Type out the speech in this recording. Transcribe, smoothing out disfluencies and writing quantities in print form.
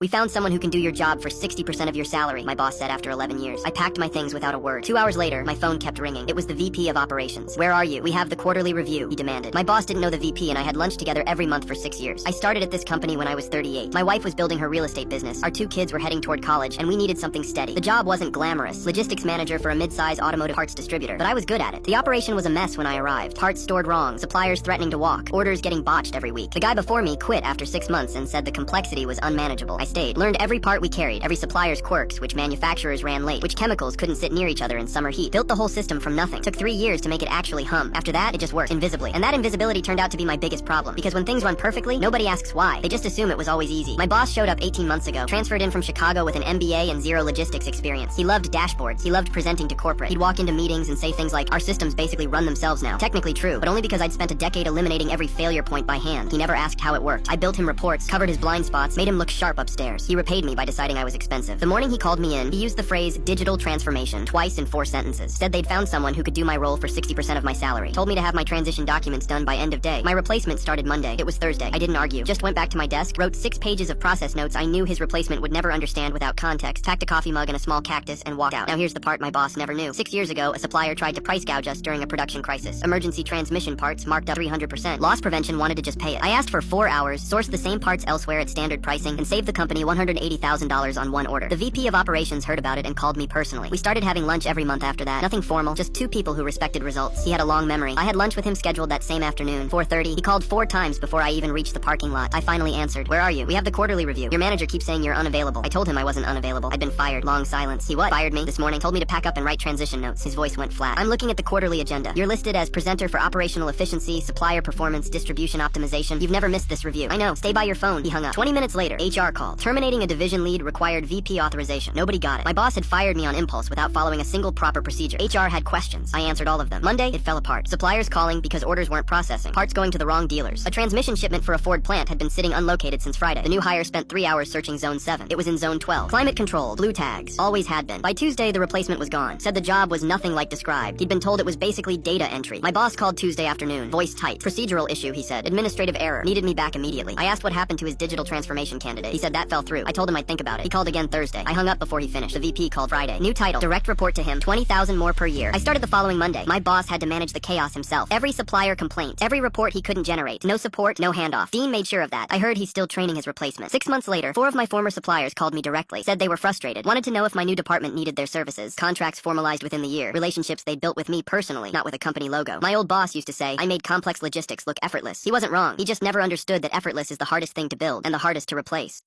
We found someone who can do your job for 60% of your salary, my boss said after 11 years. I packed my things without a word. 2 hours later, my phone kept ringing. It was the VP of operations. Where are you? We have the quarterly review, he demanded. My boss didn't know the VP and I had lunch together every month for 6 years. I started at this company when I was 38. My wife was building her real estate business. Our 2 kids were heading toward college and we needed something steady. The job wasn't glamorous. Logistics manager for a mid-size automotive parts distributor. But I was good at it. The operation was a mess when I arrived. Parts stored wrong, suppliers threatening to walk, orders getting botched every week. The guy before me quit after 6 months and said the complexity was unmanageable. I stayed, learned every part we carried, every supplier's quirks, which manufacturers ran late, which chemicals couldn't sit near each other in summer heat. Built the whole system from nothing. Took 3 years to make it actually hum. After that, it just worked invisibly. And that invisibility turned out to be my biggest problem, because when things run perfectly, nobody asks why. They just assume it was always easy. My boss showed up 18 months ago, transferred in from Chicago with an MBA and zero logistics experience. He loved dashboards. He loved presenting to corporate. He'd walk into meetings and say things like, "Our systems basically run themselves now." Technically true, but only because I'd spent a decade eliminating every failure point by hand. He never asked how it worked. I built him reports, covered his blind spots, made him look sharp upstairs. He repaid me by deciding I was expensive. The morning he called me in, he used the phrase digital transformation twice in 4 sentences. Said they'd found someone who could do my role for 60% of my salary. Told me to have my transition documents done by end of day. My replacement started Monday. It was Thursday. I didn't argue. Just went back to my desk, wrote 6 pages of process notes I knew his replacement would never understand without context, packed a coffee mug and a small cactus, and walked out. Now here's the part my boss never knew. 6 years ago, a supplier tried to price gouge us during a production crisis. Emergency transmission parts marked up 300%. Loss prevention wanted to just pay it. I asked for 4 hours, sourced the same parts elsewhere at standard pricing, and saved the company $180,000 on one order. The VP of operations heard about it and called me personally. We started having lunch every month after that. Nothing formal, just 2 people who respected results. He had a long memory. I had lunch with him scheduled that same afternoon, 4:30. He called 4 times before I even reached the parking lot. I finally answered. "Where are you? We have the quarterly review. Your manager keeps saying you're unavailable." I told him I wasn't unavailable. I'd been fired. Long silence. He what? Fired me this morning. Told me to pack up and write transition notes. His voice went flat. "I'm looking at the quarterly agenda. You're listed as presenter for operational efficiency, supplier performance, distribution optimization. You've never missed this review." "I know. Stay by your phone." He hung up. 20 minutes later, HR called. Terminating a division lead required VP authorization. Nobody got it. My boss had fired me on impulse without following a single proper procedure. HR had questions. I answered all of them. Monday, it fell apart. Suppliers calling because orders weren't processing. Parts going to the wrong dealers. A transmission shipment for a Ford plant had been sitting unlocated since Friday. The new hire spent 3 hours searching Zone 7. It was in Zone 12. Climate control, blue tags. Always had been. By Tuesday, the replacement was gone. Said the job was nothing like described. He'd been told it was basically data entry. My boss called Tuesday afternoon. Voice tight. "Procedural issue," he said. "Administrative error." Needed me back immediately. I asked what happened to his digital transformation candidate. He said that fell through. I told him I'd think about it. He called again Thursday. I hung up before he finished. The VP called Friday. New title. Direct report to him. 20,000 more per year. I started the following Monday. My boss had to manage the chaos himself. Every supplier complaint. Every report he couldn't generate. No support, no handoff. Dean made sure of that. I heard he's still training his replacement. 6 months later, 4 of my former suppliers called me directly. Said they were frustrated. Wanted to know if my new department needed their services. Contracts formalized within the year. Relationships they built with me personally, not with a company logo. My old boss used to say, "I made complex logistics look effortless." He wasn't wrong. He just never understood that effortless is the hardest thing to build and the hardest to replace.